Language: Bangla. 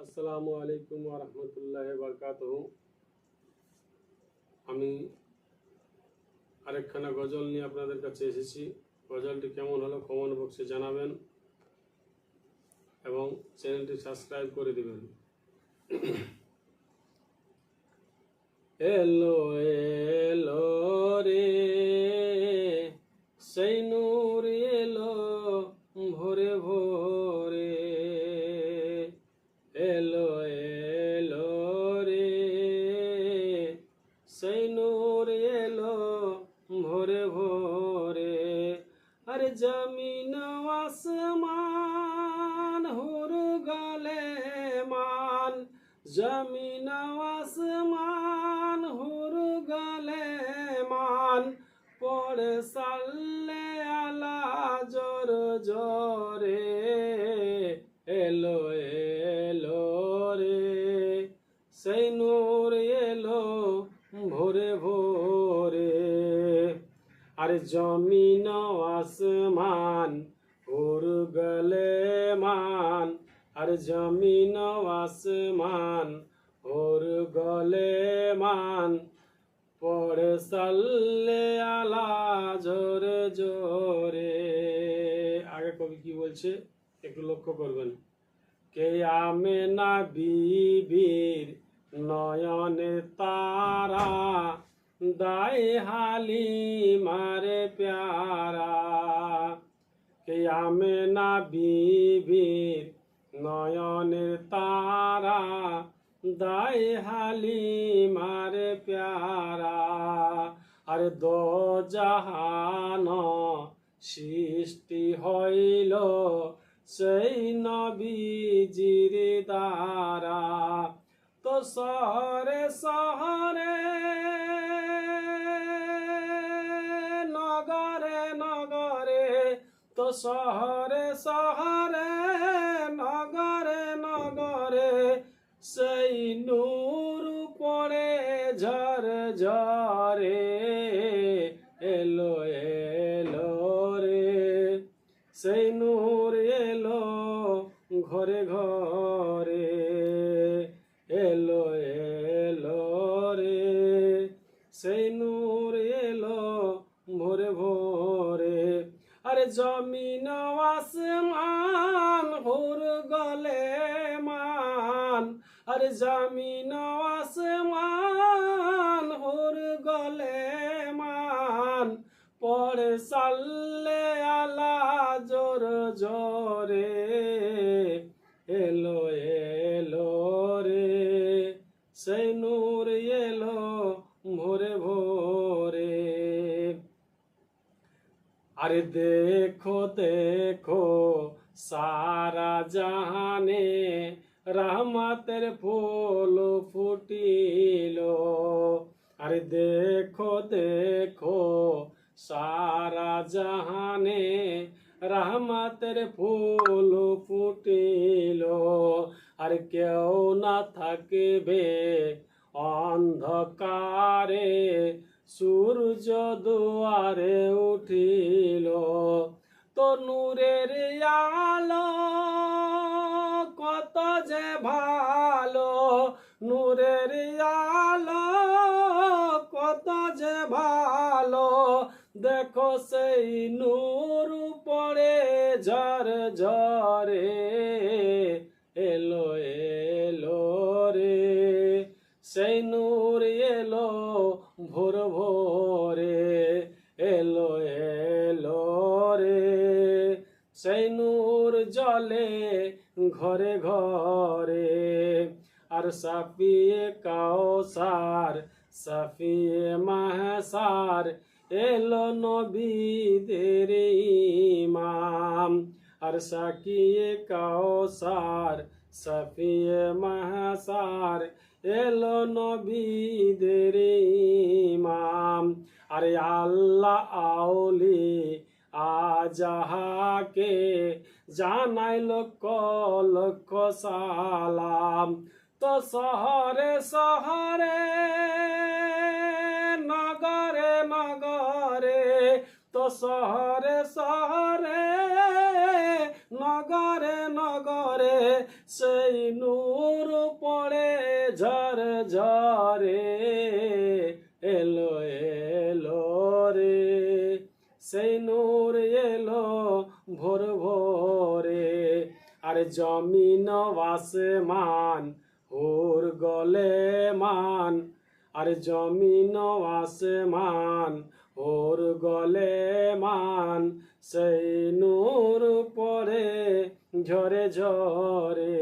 আসসালামু আলাইকুম ওয়া রাহমাতুল্লাহি ওয়া বারাকাতুহু। আমি আরেকখানা গজল নিয়ে আপনাদের কাছে এসেছি। গজলটি কেমন হলো কমেন্ট বক্সে জানাবেন এবং চ্যানেলটি সাবস্ক্রাইব করে দিবেন। এলো এলো রে সেই নূর এলো ভোরে ভোরে, এলো এলো রে সেই নূর এলো ভোরে ভোরে। আরে জমিন আসমান হুর গলে মান, জমিন আসমান হুর গলে মান, পড়ে সাল্লে আলা জোর জোরে, এলো এলো রে সেই নূর এলো ভোরে ভোরে। আরে জমিন আসমান হুর গলে মান, আরে জমিন আসমান হুর গলে মান, পড়ে সাল্লে আলা জোরে জোরে। আগে কবি কি বলছে একটু লক্ষ্য করবেন। কে আমেনা বিবির নয়নে তারা, দায় হালিমারে প্যারা। কে আমেনা বিবির নয়নের তারা, দায় হালিমারে প্যারা। আরে দো জাহান সৃষ্টি হইল সেই নবীজির দ্বারা। তো শহরে শহরে নগরে নগরে, তো শহরে শহরে নগরে নগরে, সেই নূর পড়ে ঝর ঝরে, এলো এলো রে সেই নূর এলো ঘরে ঘরে, এলো এলো রে সেই নূর এলো ভোরে ভোরে। আরে জমিন আসমান হুর গলে মান, আরে জমিন আসমান হুর গলে মান, পড়ে সাল্লে আলা জোর জোরে, এলো এলো রে সেই নূর এলো ভোরে ভোরে। আরে দেখো দেখো সারা জাহানে রহমতের ফুল ফুটিল। আরে দেখো দেখো সারা জাহানে রহমতের ফুল ফুটিল। আর কেউ না থাকবে অন্ধকারে, সূর্য দুয়ারে উঠিল। তো নূরের আলো কত যে ভালো, নূরের আলো কত যে ভালো, দেখো সেই নূর পড়ে ঝর ঝরে, এলো এলো রে সেই নূর এলো ভোর ভোরে, এলো এলো রে সেই নূর জলে ঘরে ঘরে। আর সাফিয়ে কাউসার সাফিয়ে মাহসার, এলো নবীদের ইমাম। আর সাকিয়ে কাউসার সাফিয়ে মাহসার, এলো নবীদের ইমাম। আরে আল্লাহ আউলি আজাহাকে জানাই লক্ষ লক্ষ সালাম। তো শহরে শহরে নগরে নগরে, তো শহরে শহরে নগরে নগরে, সেই নূর ঝরে ঝরে এলো এলো রে, সেই নূর এলো ভোর ভোরে। আর জমিন আসমান ওর গলে মান, আর জমিন আসমান ওর গলে মান, সেই নূর পরে ঝরে ঝরে।